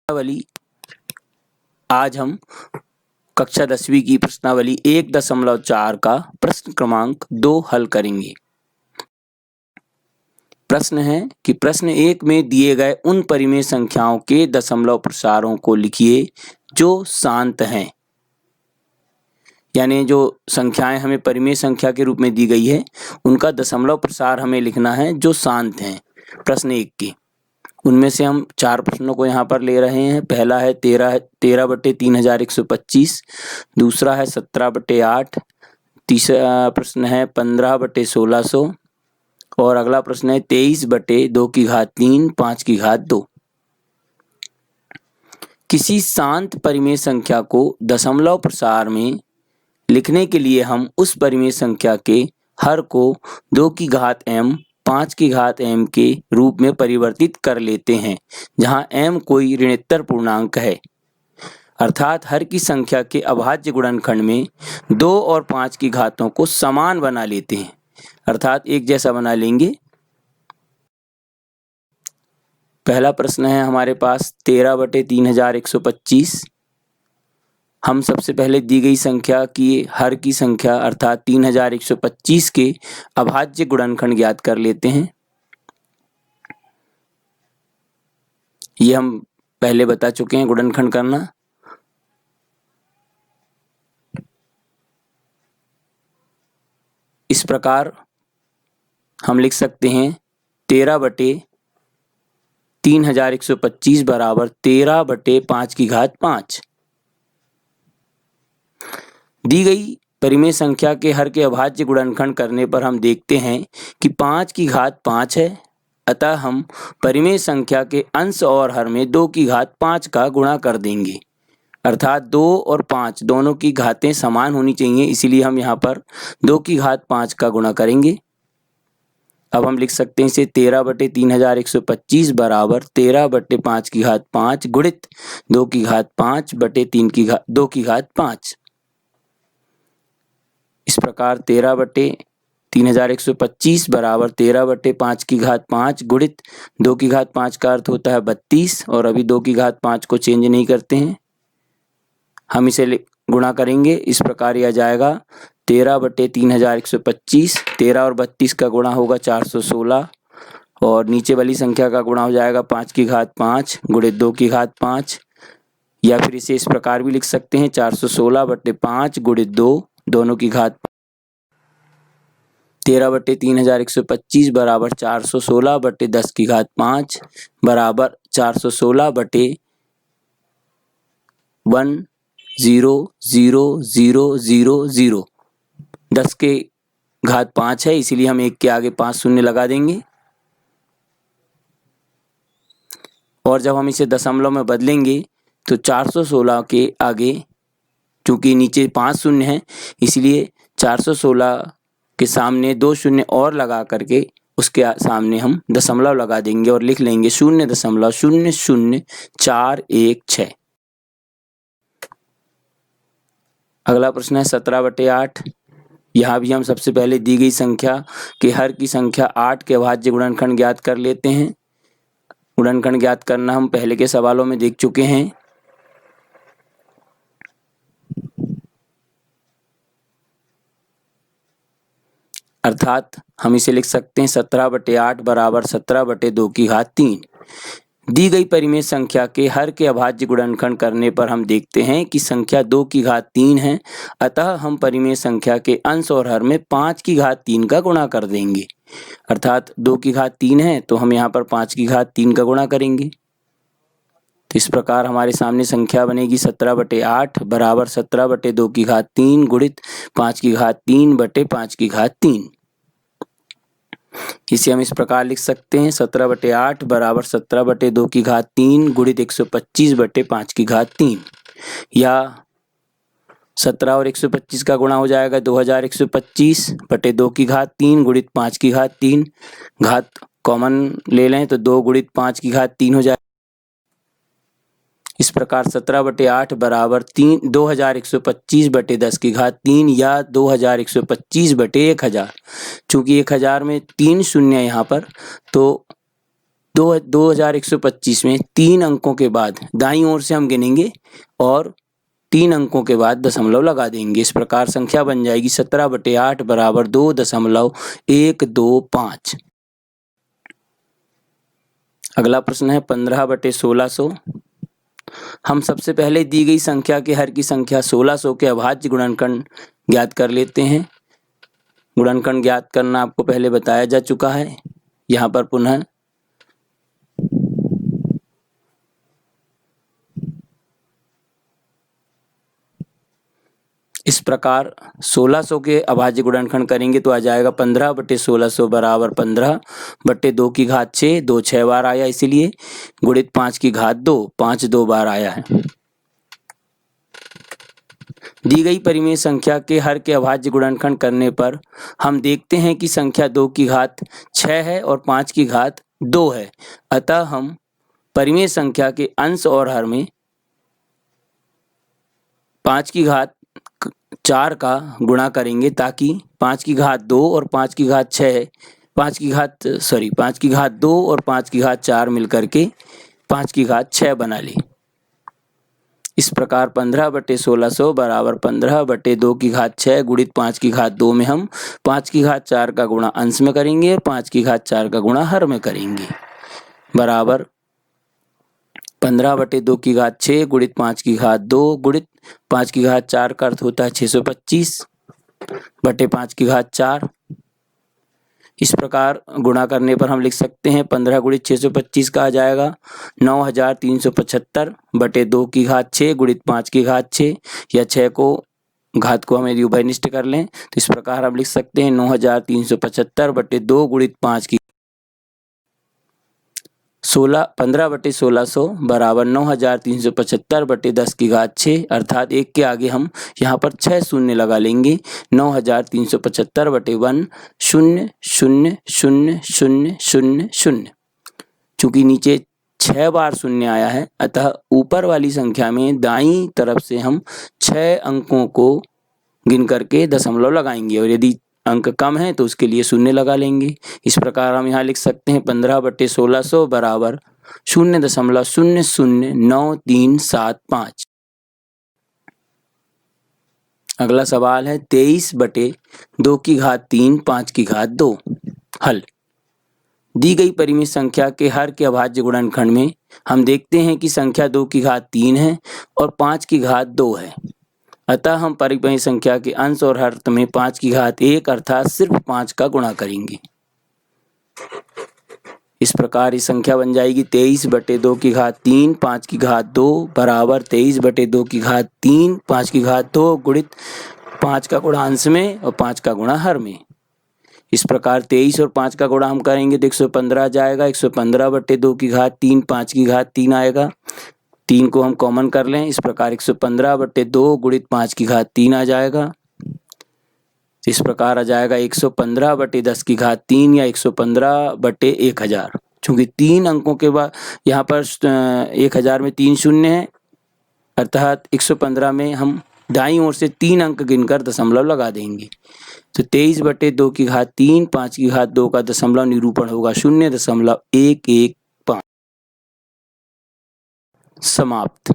प्रश्नावली आज हम कक्षा 10वीं की प्रश्नावली 1.4 का प्रश्न क्रमांक 2 हल करेंगे। प्रश्न है कि प्रश्न 1 में दिए गए उन परिमेय संख्याओं के दशमलव प्रसारों को लिखिए जो शांत हैं। यानी जो संख्याएं हमें परिमेय संख्या के रूप में दी गई है उनका दशमलव प्रसार हमें लिखना है जो शांत हैं। प्रश्न 1 के उनमें से हम 4 प्रश्नों को यहाँ पर ले रहे हैं। पहला है 13/3125, दूसरा है 17/8, तीसरा प्रश्न है 15/1600 और अगला प्रश्न है 23/2^3 5^2। किसी शांत परिमेय संख्या को दशमलव प्रसार में लिखने के लिए हम उस परिमेय संख्या के हर को 2m 5m के रूप में परिवर्तित कर लेते हैं जहां m कोई ऋणोत्तर पूर्णांक है। अर्थात हर की संख्या के अभाज्य गुणनखंड में 2 और 5 की घातों को समान बना लेते हैं, अर्थात एक जैसा बना लेंगे। पहला प्रश्न है हमारे पास 13/3125। हम सबसे पहले दी गई संख्या की हर की संख्या अर्थात 3125 के अभाज्य गुणनखंड ज्ञात कर लेते हैं। ये हम पहले बता चुके हैं गुणनखंड करना। इस प्रकार हम लिख सकते हैं 13/3125 बराबर 13/5^5। दी गई परिमेय संख्या के हर के अभाज्य गुणनखंड करने पर हम देखते हैं कि 5^5 है, अतः हम परिमेय संख्या के अंश और हर में 2^5 का गुणा कर देंगे, अर्थात 2 और 5 दोनों की घातें समान होनी चाहिए, इसीलिए हम यहाँ पर 2^5 का गुणा करेंगे। अब हम लिख सकते हैं इसे 13/3125 बराबर 13/5^5 गुणित 2^5/2^5। इस प्रकार 13/3125 बराबर 13/5^5 गुणित 2^5 का अर्थ होता है 32 और अभी 2^5 को चेंज नहीं करते हैं, हम इसे गुणा करेंगे। इस प्रकार यह जाएगा 13/3125, 13 और 32 का गुणा होगा 416 और नीचे वाली संख्या का गुणा हो जाएगा 5^5 गुणित 2^5, या फिर इसे इस प्रकार भी लिख सकते हैं 416/5 गुणित 2 दोनों की घात। 13/3125 बराबर 416/10^5 बराबर 416/1000000। 10^5 है, इसीलिए हम 1 के आगे 5 शून्य लगा देंगे और जब हम इसे दशमलव में बदलेंगे तो 416 के आगे चूंकि नीचे 5 शून्य है इसलिए 416 के सामने 2 शून्य और लगा करके उसके सामने हम दशमलव लगा देंगे और लिख लेंगे 0.00416। अगला प्रश्न है 17/8। यहाँ भी हम सबसे पहले दी गई संख्या के हर की संख्या 8 के अभाज्य गुणनखंड ज्ञात कर लेते हैं। गुणनखंड ज्ञात करना हम पहले के सवालों में देख चुके हैं। अर्थात हम इसे लिख सकते हैं 17/8 बराबर 17/2^3। दी गई परिमेय संख्या के हर के अभाज्य गुणनखंड करने पर हम देखते हैं कि संख्या 2^3 है, अतः हम परिमेय संख्या के अंश और हर में 5^3 का गुणा कर देंगे, अर्थात 2^3 है तो हम यहाँ पर 5^3 का गुणा करेंगे। तो इस प्रकार हमारे सामने संख्या बनेगी 17/8 बराबर 17/2^3 गुणित 5^3/5^3। इसे हम इस प्रकार लिख सकते हैं 17/8 बराबर 17/2^3 गुणित 125/5^3, या 17 और 125 का गुणा हो जाएगा 2125/2^3 गुणित 5^3। घात कॉमन ले लें तो 2 गुणित 5^3 हो जाएगा। इस प्रकार 17/8 बराबर 2125/10^3 या 2125/1000। चूंकि 1000 में 3 शून्य यहाँ पर तो 2125 में 3 अंकों के बाद दाईं ओर से हम गिनेंगे और 3 अंकों के बाद दशमलव लगा देंगे। इस प्रकार संख्या बन जाएगी 17/8 बराबर 2.125। अगला प्रश्न है 15/1600। हम सबसे पहले दी गई संख्या के हर की संख्या 1600 के अभाज्य गुणनखंड ज्ञात कर लेते हैं। गुणनखंड ज्ञात करना आपको पहले बताया जा चुका है। यहाँ पर पुनः इस प्रकार 1600 के अभाज्य गुणनखंड करेंगे तो आ जाएगा 15/1600 बराबर 15/2 2 6 बार आया, इसीलिए गुणित 5 5 2 बार आया है। दी गई परिमेय संख्या के हर के अभाज्य गुणनखंड करने पर हम देखते हैं कि संख्या 2 है और 5 है। अतः हम परिमेय संख्या के अंश और हर में 5 का गुणा करेंगे ताकि 5 और 5 और 5 मिलकर के 5 बना ले। इस प्रकार 15/1600 बराबर 15/2 गुणित 5 में हम 5 का गुणा अंश में करेंगे और 5 का गुणा हर में करेंगे बराबर 15/2 गुणित 5 का अर्थ होता है 625/5 इस प्रकार गुणा करने पर हम लिख सकते हैं 15 गुणित 625 का आ जाएगा 9375/2 गुणित 5 या 6 को घात को हम यदि उभयनिष्ठ कर लें तो इस प्रकार हम लिख सकते हैं 9375/2 गुणित 15/1600 बराबर 9375/10 अर्थात 1 के आगे हम यहाँ पर 6 शून्य लगा लेंगे। 9375/1 0 0 0 0 0 0। चूंकि नीचे 6 बार शून्य आया है अतः ऊपर वाली संख्या में दाईं तरफ से हम 6 अंकों को गिन करके दशमलव लगाएंगे और यदि अंक कम है तो उसके लिए शून्य लगा लेंगे। इस प्रकार हम यहाँ लिख सकते हैं 15/1600 बराबर 0.009375। अगला सवाल है 23/2 5 हल। दी गई परिमेय संख्या के हर के अभाज्य गुणनखंड में हम देखते हैं कि संख्या 2 है और 5 है। अतः हम परिमेय संख्या के अंश और हर में 5 अर्थात सिर्फ 5 का गुणा करेंगे। इस प्रकार इस संख्या बन जाएगी 23/2 5 बराबर 23/2 5 गुणित 5 का गुणा अंश में और 5 का गुणा हर में। इस प्रकार 23 और 5 का गुणा हम करेंगे तो 115 आ जाएगा। 115/2 5 आएगा। 3 को हम कॉमन कर लें, इस प्रकार 115/2 गुणित 5 आ जाएगा। इस प्रकार आ जाएगा 115/10 या 115/1000। चूंकि 3 अंकों के बाद यहाँ पर 1000 में 3 शून्य है अर्थात 115 में हम दाईं ओर से 3 अंक गिनकर दशमलव लगा देंगे। तो 23/2 5 का दशमलव निरूपण होगा 0.115। समाप्त।